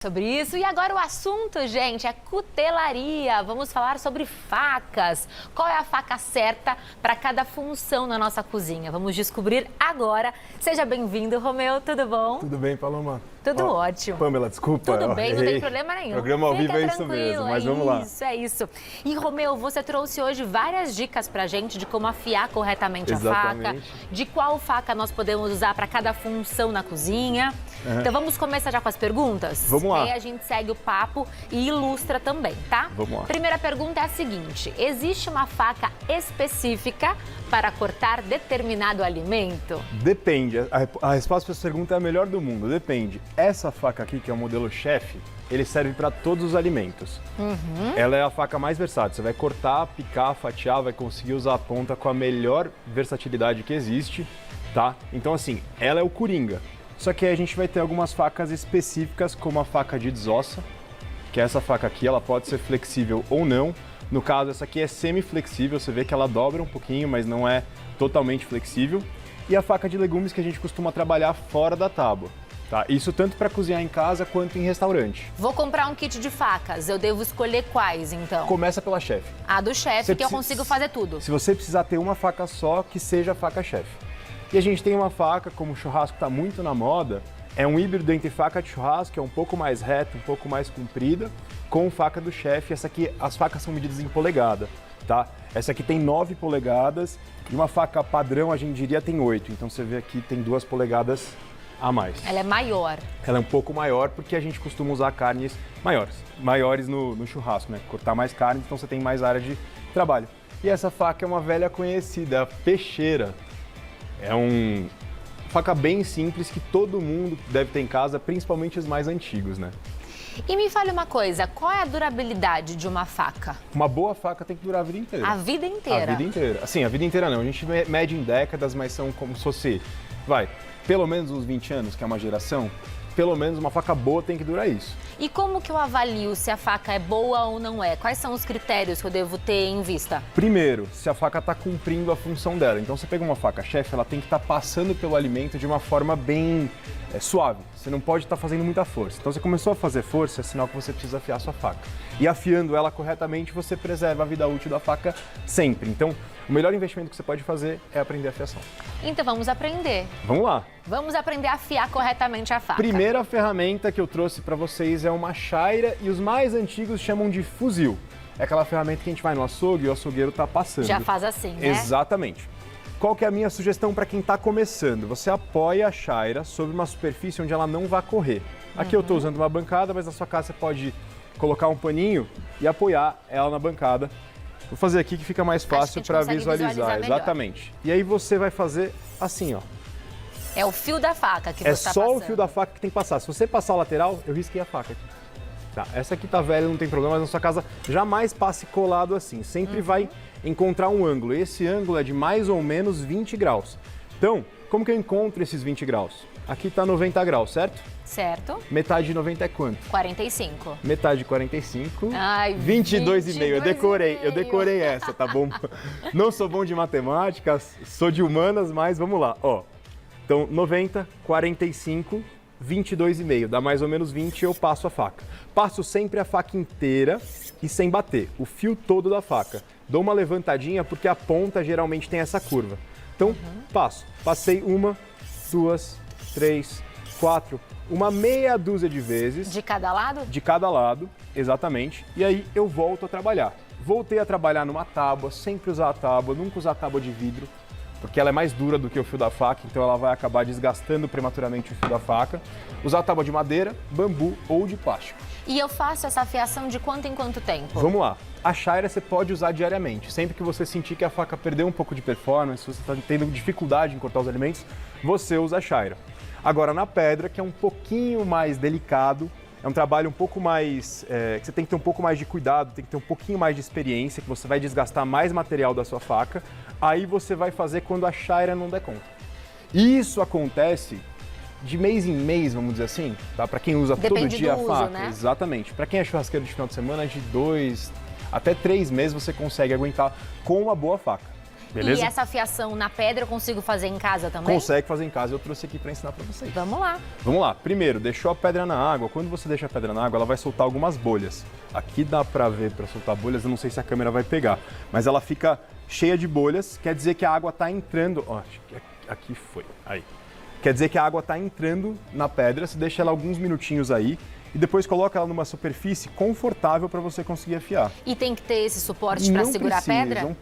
Sobre isso. E agora o assunto, gente, é cutelaria. Vamos falar sobre facas. Qual é a faca certa para cada função na nossa cozinha? Vamos descobrir agora. Seja bem-vindo, Romeu. Tudo bom? Tudo bem, Paloma? Tudo ótimo. Pamela, desculpa. Tudo bem, não tem problema nenhum. Programa ao vivo é isso mesmo, mas vamos lá. É isso. E, Romeu, você trouxe hoje várias dicas pra gente de como afiar corretamente a faca, de qual faca nós podemos usar para cada função na cozinha. Então vamos começar já com as perguntas? Vamos lá. E aí a gente segue o papo e ilustra também, tá? Vamos lá. Primeira pergunta é a seguinte: existe uma faca específica para cortar determinado alimento? Depende. A resposta para essa pergunta é a melhor do mundo. Depende. Essa faca aqui, que é o modelo chefe, ele serve para todos os alimentos. Ela é a faca mais versátil. Você vai cortar, picar, fatiar, vai conseguir usar a ponta com a melhor versatilidade que existe, tá? Então, assim, ela é o coringa. Só que aí a gente vai ter algumas facas específicas, como a faca de desossa, que é essa faca aqui, ela pode ser flexível ou não. No caso, essa aqui é semi-flexível, você vê que ela dobra um pouquinho, mas não é totalmente flexível. E a faca de legumes, que a gente costuma trabalhar fora da tábua. Tá? Isso tanto para cozinhar em casa quanto em restaurante. Vou comprar um kit de facas, eu devo escolher quais, então? Começa pela chefe. A do chefe, que eu consigo fazer tudo. Se você precisar ter uma faca só, que seja a faca chefe. E a gente tem uma faca, como o churrasco está muito na moda, é um híbrido entre faca de churrasco, que é um pouco mais reta, um pouco mais comprida, com faca do chefe. Essa aqui, as facas são medidas em polegada, tá? Essa aqui tem 9 polegadas e uma faca padrão, a gente diria, tem 8. Então você vê aqui, tem 2 polegadas a mais. Ela é maior. Ela é um pouco maior porque a gente costuma usar carnes maiores no churrasco, né? Cortar mais carne, então você tem mais área de trabalho. E essa faca é uma velha conhecida, a peixeira. É uma faca bem simples que todo mundo deve ter em casa, principalmente os mais antigos, né? E me fale uma coisa, qual é a durabilidade de uma faca? Uma boa faca tem que durar a vida inteira. A vida inteira? A vida inteira. Assim, a vida inteira não. A gente mede em décadas, mas são como se fosse, pelo menos uns 20 anos, que é uma geração. Pelo menos uma faca boa tem que durar isso. E como que eu avalio se a faca é boa ou não é? Quais são os critérios que eu devo ter em vista? Primeiro, se a faca está cumprindo a função dela. Então, você pega uma faca chefe, ela tem que estar passando pelo alimento de uma forma bem suave. Você não pode estar fazendo muita força. Então, você começou a fazer força, é sinal que você precisa afiar a sua faca. E afiando ela corretamente, você preserva a vida útil da faca sempre. Então, o melhor investimento que você pode fazer é aprender a afiação. Então, vamos aprender. Vamos lá. Vamos aprender a afiar corretamente a faca. Primeira ferramenta que eu trouxe para vocês é uma chaira e os mais antigos chamam de fuzil. É aquela ferramenta que a gente vai no açougue e o açougueiro está passando. Já faz assim, né? Exatamente. Qual que é a minha sugestão para quem está começando? Você apoia a chaira sobre uma superfície onde ela não vai correr. Aqui eu estou usando uma bancada, mas na sua casa você pode colocar um paninho e apoiar ela na bancada. Vou fazer aqui que fica mais fácil para visualizar. Exatamente. E aí você vai fazer assim, ó. É o fio da faca que você está passando. É só o fio da faca que tem que passar. Se você passar a lateral, eu risquei a faca aqui. Tá, essa aqui tá velha, não tem problema, mas na sua casa jamais passe colado assim. Sempre vai encontrar um ângulo. Esse ângulo é de mais ou menos 20 graus. Então, como que eu encontro esses 20 graus? Aqui tá 90 graus, certo? Certo. Metade de 90 é quanto? 45. Metade de 45. Ai, 22,5. Eu decorei essa, tá bom? Não sou bom de matemática, sou de humanas, mas vamos lá, ó. Então, 90, 45, 22,5. Dá mais ou menos 20 e eu passo a faca. Passo sempre a faca inteira e sem bater, o fio todo da faca. Dou uma levantadinha porque a ponta geralmente tem essa curva. Então, passo. Passei 1, 2, 3, 4, uma meia dúzia de vezes. De cada lado? De cada lado, exatamente. E aí eu volto a trabalhar. Voltei a trabalhar numa tábua, sempre usar a tábua, nunca usar a tábua de vidro, porque ela é mais dura do que o fio da faca, então ela vai acabar desgastando prematuramente o fio da faca. Usar a tábua de madeira, bambu ou de plástico. E eu faço essa afiação de quanto em quanto tempo? Vamos lá. A chaira você pode usar diariamente. Sempre que você sentir que a faca perdeu um pouco de performance, se você está tendo dificuldade em cortar os alimentos, você usa a chaira. Agora, na pedra, que é um pouquinho mais delicado, é um trabalho um pouco mais... que você tem que ter um pouco mais de cuidado, tem que ter um pouquinho mais de experiência, que você vai desgastar mais material da sua faca. Aí você vai fazer quando a chaira não der conta. Isso acontece de mês em mês, vamos dizer assim, tá? Para quem usa todo dia a faca. Uso, né? Exatamente. Para quem é churrasqueiro de final de semana, de 2 até 3 meses você consegue aguentar com uma boa faca. Beleza? E essa afiação na pedra eu consigo fazer em casa também? Consegue fazer em casa, eu trouxe aqui para ensinar para vocês. Vamos lá. Vamos lá, primeiro, deixou a pedra na água. Quando você deixa a pedra na água, ela vai soltar algumas bolhas. Aqui dá pra ver, pra soltar bolhas, eu não sei se a câmera vai pegar, mas ela fica cheia de bolhas, quer dizer que a água tá entrando, ó, acho que aqui foi, aí. Quer dizer que a água tá entrando na pedra, você deixa ela alguns minutinhos aí e depois coloca ela numa superfície confortável para você conseguir afiar. E tem que ter esse suporte para segurar a pedra? Um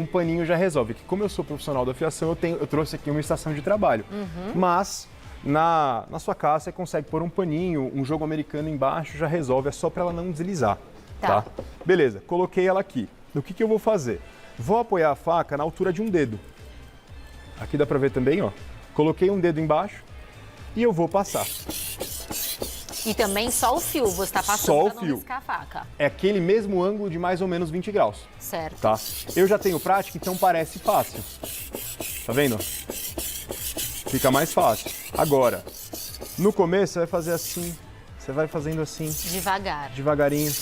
paninho já resolve. Que como eu sou profissional da afiação, eu trouxe aqui uma estação de trabalho. Mas na sua casa você consegue pôr um paninho, um jogo americano embaixo, já resolve, é só para ela não deslizar. Tá? Beleza, coloquei ela aqui. O que eu vou fazer? Vou apoiar a faca na altura de um dedo. Aqui dá para ver também, ó. Coloquei um dedo embaixo e eu vou passar. E também só o fio você está passando só o para não fio. riscar a faca. É aquele mesmo ângulo de mais ou menos 20 graus. Certo. Tá? Eu já tenho prática, então parece fácil. Tá vendo? Fica mais fácil. Agora, no começo você vai fazer assim, você vai fazendo assim. Devagar. Devagarinho,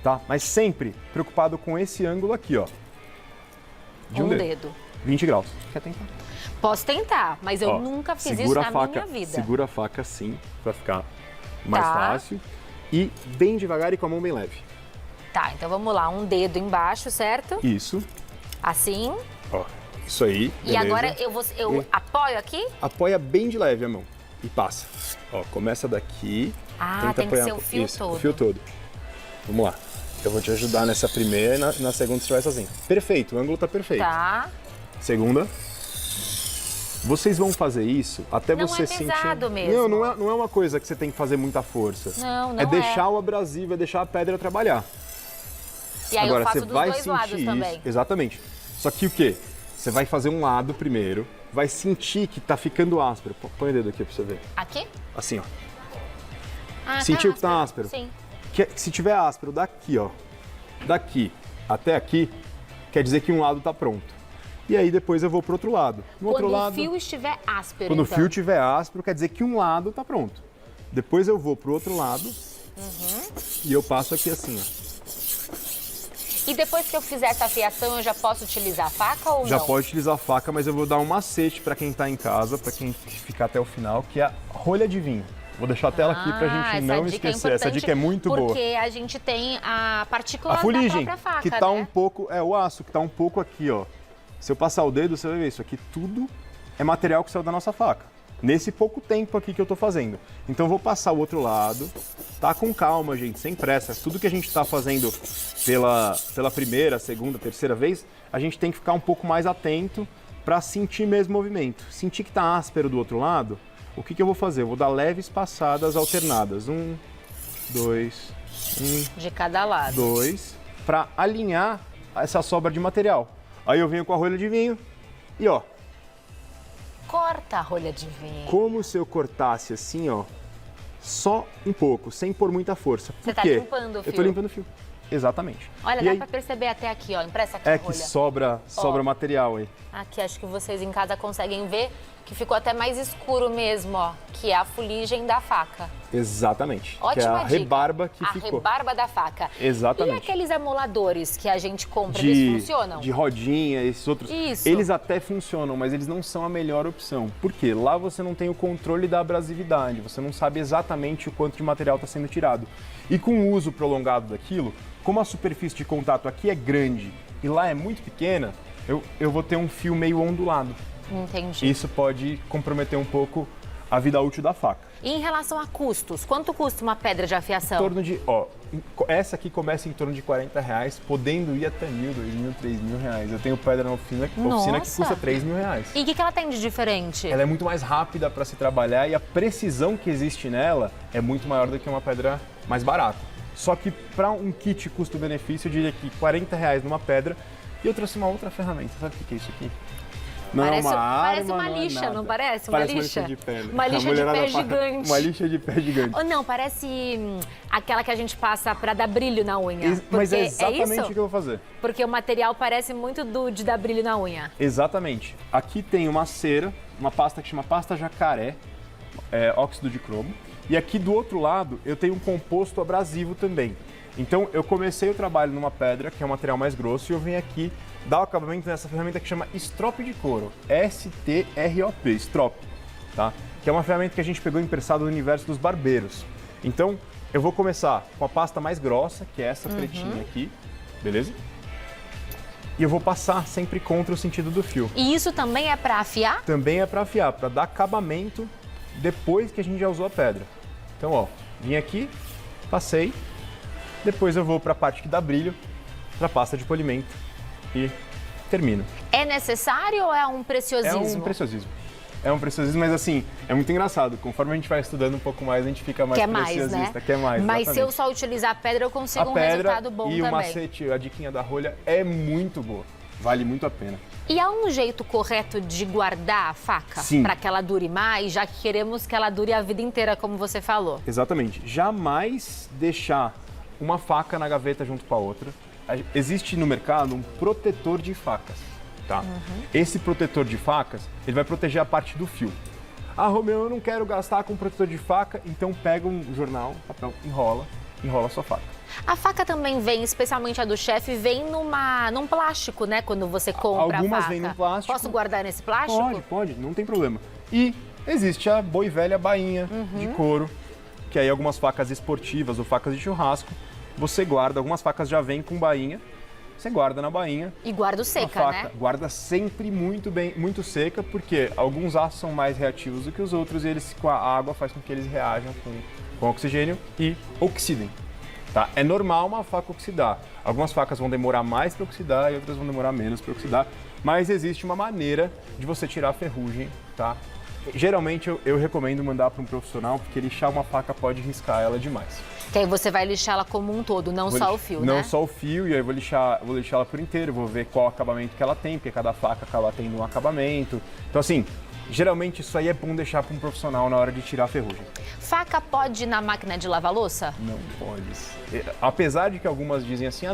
tá? Mas sempre preocupado com esse ângulo aqui, ó. De um dedo. 20 graus. Quer tentar? Posso tentar, mas eu nunca fiz isso na minha vida. Segura a faca assim, pra ficar mais fácil. E bem devagar e com a mão bem leve. Tá, então vamos lá. Um dedo embaixo, certo? Isso. Assim. Ó, isso aí. E agora eu apoio aqui? Apoia bem de leve a mão e passa. Ó, começa daqui. Ah, tem que ser o fio todo. O fio todo. Vamos lá. Eu vou te ajudar nessa primeira e na segunda você vai sozinho. Perfeito, o ângulo tá perfeito. Tá. Segunda. Vocês vão fazer isso até você sentir... Não é pesado mesmo. Não é uma coisa que você tem que fazer muita força. Não é deixar o abrasivo, é deixar a pedra trabalhar. E aí agora, eu faço você dos vai dois lados sentir também. isso. Exatamente. Só que o quê? Você vai fazer um lado primeiro, vai sentir que tá ficando áspero. Põe o dedo aqui pra você ver. Aqui? Assim, ó. Ah, Sentiu que tá áspero? Sim. Se tiver áspero daqui, ó, daqui até aqui, quer dizer que um lado tá pronto. E aí depois eu vou pro outro lado. Quando o fio estiver áspero, Quando o fio estiver áspero, quer dizer que um lado tá pronto. Depois eu vou pro outro lado e eu passo aqui assim, ó. E depois que eu fizer essa afiação, eu já posso utilizar a faca ou não? Já pode utilizar a faca, mas eu vou dar um macete para quem tá em casa, para quem ficar até o final, que é a rolha de vinho. Vou deixar a tela aqui pra gente não esquecer. Essa dica é muito boa. Porque a gente tem a partícula da fuligem, própria faca, que tá né? um pouco, o aço que tá um pouco aqui, ó. Se eu passar o dedo, você vai ver isso aqui, tudo é material que saiu da nossa faca. Nesse pouco tempo aqui que eu tô fazendo. Então eu vou passar o outro lado, tá com calma, gente, sem pressa. Tudo que a gente tá fazendo pela primeira, segunda, terceira vez, a gente tem que ficar um pouco mais atento para sentir mesmo o movimento. Sentir que tá áspero do outro lado, o que eu vou fazer? Eu vou dar leves passadas alternadas. 1, 2, 1... De cada lado. 2, para alinhar essa sobra de material. Aí eu venho com a rolha de vinho e ó. Corta a rolha de vinho. Como se eu cortasse assim, ó, só um pouco, sem pôr muita força. Por Você tá quê? limpando o fio. Eu tô limpando o fio. Exatamente. Olha, e dá aí, pra perceber até aqui, ó. Empresta aqui a é rolha. que sobra material aí. Aqui, acho que vocês em casa conseguem ver que ficou até mais escuro mesmo, ó. Que é a fuligem da faca. Exatamente. Ótima que é a dica. rebarba que ficou. A rebarba da faca. Exatamente. E aqueles amoladores que a gente compra, eles funcionam? De rodinha, esses outros. Isso. Eles até funcionam, mas eles não são a melhor opção. Por quê? Lá você não tem o controle da abrasividade, você não sabe exatamente o quanto de material está sendo tirado. E com o uso prolongado daquilo, como a superfície de contato aqui é grande e lá é muito pequena, eu vou ter um fio meio ondulado. Entendi. Isso pode comprometer um pouco a vida útil da faca. E em relação a custos, quanto custa uma pedra de afiação? Em torno de, essa aqui começa em torno de R$40, podendo ir até R$1.000, R$2.000, R$3.000. Eu tenho pedra na oficina que custa R$3.000. E o que ela tem de diferente? Ela é muito mais rápida para se trabalhar e a precisão que existe nela é muito maior do que uma pedra mais barata. Só que para um kit custo-benefício, eu diria que R$40 numa pedra. E eu trouxe uma outra ferramenta. Sabe o que é isso aqui? Não Parece, é uma arma, parece uma lixa, não parece? Uma lixa de pé. Uma lixa de pé gigante. Uma lixa de pé gigante. Ou não, parece aquela que a gente passa para dar brilho na unha. Mas é exatamente o que eu vou fazer. Porque o material parece muito de dar brilho na unha. Exatamente. Aqui tem uma cera, uma pasta que chama pasta jacaré, óxido de cromo. E aqui do outro lado eu tenho um composto abrasivo também. Então eu comecei o trabalho numa pedra, que é um material mais grosso, e eu venho aqui dar o acabamento nessa ferramenta que chama Strop de couro. S-T-R-O-P, Strop, tá? Que é uma ferramenta que a gente pegou emprestado do universo dos barbeiros. Então eu vou começar com a pasta mais grossa, que é essa pretinha aqui, beleza? E eu vou passar sempre contra o sentido do fio. E isso também é para afiar? Também é para afiar, para dar acabamento depois que a gente já usou a pedra. Então, ó, vim aqui, passei, depois eu vou para a parte que dá brilho, para a pasta de polimento e termino. É necessário ou é um preciosismo? É um preciosismo. É um preciosismo, mas assim, é muito engraçado. Conforme a gente vai estudando um pouco mais, a gente fica mais preciosista. Quer mais, Mas exatamente. se eu só utilizar a pedra, eu consigo a um pedra resultado bom e também. o macete, a diquinha da rolha é muito boa. Vale muito a pena. E há um jeito correto de guardar a faca? Sim. Para que ela dure mais, já que queremos que ela dure a vida inteira, como você falou. Exatamente. Jamais deixar uma faca na gaveta junto com a outra. Existe no mercado um protetor de facas, tá? Esse protetor de facas, ele vai proteger a parte do fio. Ah, Romeu, eu não quero gastar com protetor de faca, então pega um jornal, papel, enrola a sua faca. A faca também vem, especialmente a do chefe, vem num plástico, né? Quando você compra Algumas a faca. vêm num plástico. Posso guardar nesse plástico? Pode, não tem problema. E existe a boa e velha bainha de couro, que aí algumas facas esportivas ou facas de churrasco, você guarda, algumas facas já vêm com bainha, você guarda na bainha. E guardo A seca, faca né? guarda sempre muito bem, muito seca, porque alguns aços são mais reativos do que os outros e eles com a água faz com que eles reajam com oxigênio e oxidem. Tá? É normal uma faca oxidar. Algumas facas vão demorar mais para oxidar e outras vão demorar menos para oxidar, mas existe uma maneira de você tirar a ferrugem, tá? Geralmente eu recomendo mandar para um profissional, porque lixar uma faca pode riscar ela demais. Que aí você vai lixar ela como um todo, não só o fio, né? Não só o fio, e aí eu vou lixar ela por inteiro, vou ver qual acabamento que ela tem, porque cada faca acaba tendo um acabamento. Então assim, geralmente isso aí é bom deixar para um profissional na hora de tirar a ferrugem. Faca pode ir na máquina de lavar louça? Não pode. Apesar de que algumas dizem assim,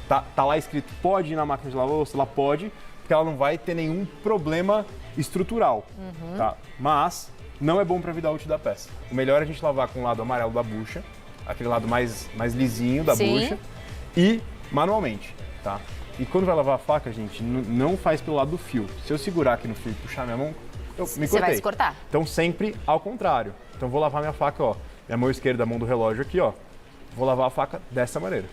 tá lá escrito pode ir na máquina de lavar louça, ela pode, porque ela não vai ter nenhum problema estrutural, tá? Mas não é bom para a vida útil da peça. O melhor é a gente lavar com o lado amarelo da bucha, aquele lado mais lisinho da bucha, e manualmente, tá? E quando vai lavar a faca, gente, não faz pelo lado do fio. Se eu segurar aqui no fio e puxar minha mão, eu me cortei. Você vai se cortar. Então sempre ao contrário. Então vou lavar minha faca, ó, minha mão esquerda, a mão do relógio aqui, ó. Vou lavar a faca dessa maneira,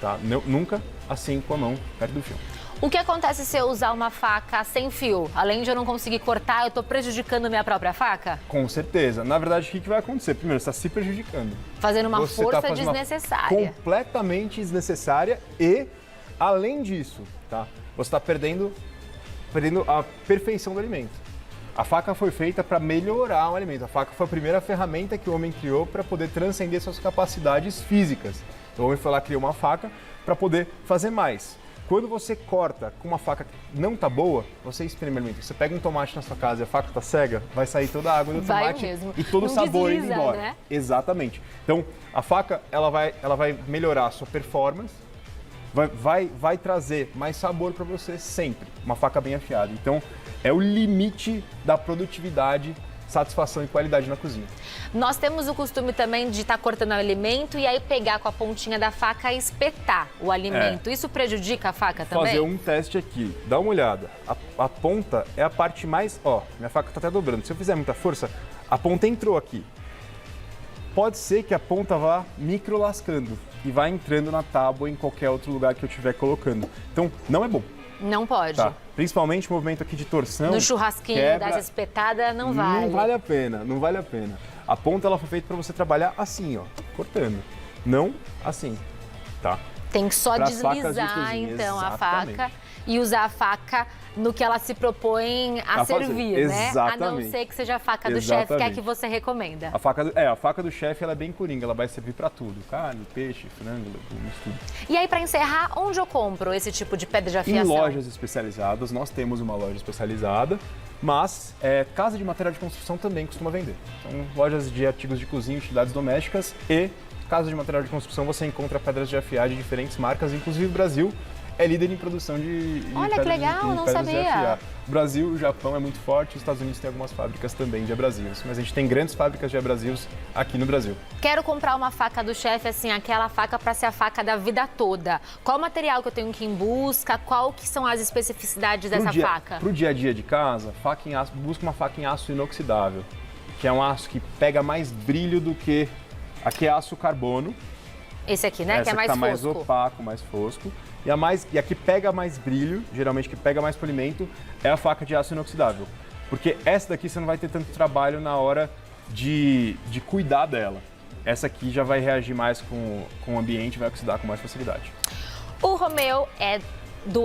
tá? Nunca assim com a mão perto do fio. O que acontece se eu usar uma faca sem fio? Além de eu não conseguir cortar, eu estou prejudicando a minha própria faca? Com certeza. Na verdade, o que vai acontecer? Primeiro, você está se prejudicando. Fazendo uma Você força tá fazendo desnecessária. Completamente desnecessária e, além disso, tá? Você está perdendo a perfeição do alimento. A faca foi feita para melhorar o alimento. A faca foi a primeira ferramenta que o homem criou para poder transcender suas capacidades físicas. Então, o homem foi lá e criou uma faca para poder fazer mais. Quando você corta com uma faca que não tá boa, você experimenta. Você pega um tomate na sua casa e a faca tá cega, vai sair toda a água do tomate e todo o sabor indo embora. Né? Exatamente. Então, a faca ela vai melhorar a sua performance, vai trazer mais sabor para você sempre. Uma faca bem afiada. Então, é o limite da produtividade, satisfação e qualidade na cozinha. Nós temos o costume também de estar cortando o alimento e aí pegar com a pontinha da faca e espetar o alimento. Isso prejudica a faca também? Fazer um teste aqui, dá uma olhada. A ponta é a parte mais... Ó, minha faca tá até dobrando. Se eu fizer muita força, a ponta entrou aqui. Pode ser que a ponta vá micro lascando e vá entrando na tábua em qualquer outro lugar que eu estiver colocando. Então, não é bom. Não pode. Tá. Principalmente o movimento aqui de torção. No churrasquinho, das espetadas, não vale. Não vale a pena, não vale a pena. A ponta ela foi feita para você trabalhar assim, ó, cortando. Não assim, tá? Tem que só Pras facas de deslizar, cozinha, então, exatamente. a faca e usar a faca no que ela se propõe a servir, né? Exatamente. A não ser que seja a faca do chefe, que é a que você recomenda. A faca do chefe ela é bem coringa, ela vai servir para tudo. Carne, peixe, frango, legumes, tudo. E aí, para encerrar, onde eu compro esse tipo de pedra de Em afiação? lojas especializadas, nós temos uma loja especializada, mas casa de material de construção também costuma vender. Então, lojas de artigos de cozinha, utilidades domésticas e casa de material de construção, você encontra pedras de afiar de diferentes marcas, inclusive o Brasil é líder em produção de Olha que pedras legal, não pedras de sabia. afiar. O Brasil, o Japão é muito forte, os Estados Unidos tem algumas fábricas também de abrasivos, mas a gente tem grandes fábricas de abrasivos aqui no Brasil. Quero comprar uma faca do chefe, assim, aquela faca para ser a faca da vida toda. Qual o material que eu tenho que ir em busca? Qual que são as especificidades dessa faca? Para o dia a dia de casa, faca em aço, busca uma faca em aço inoxidável, que é um aço que pega mais brilho do que... Aqui é aço carbono. Esse aqui, né? Essa que é mais tá fosco. mais opaco, mais fosco. E a que pega mais brilho, geralmente que pega mais polimento, é a faca de aço inoxidável. Porque essa daqui você não vai ter tanto trabalho na hora de cuidar dela. Essa aqui já vai reagir mais com o ambiente, vai oxidar com mais facilidade. O Romeu é do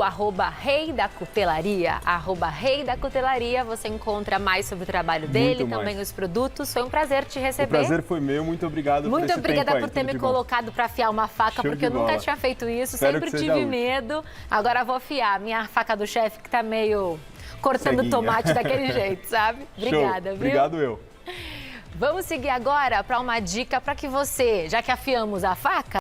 @Rei da Cutelaria. @Rei da Cutelaria, você encontra mais sobre o trabalho dele, Muito também mais. os produtos. Foi um prazer te receber. O prazer foi meu, muito obrigado por Muito esse obrigada tempo aí, por ter tudo me de bom. colocado para afiar uma faca, Show porque de eu nunca bola. tinha feito isso, Espero sempre que seja tive útil. medo. Agora vou afiar minha faca do chefe, que tá meio cortando Ceguinha. tomate daquele jeito, sabe? Obrigada, Show. viu? Obrigado eu. Vamos seguir agora para uma dica para que você, já que afiamos a faca,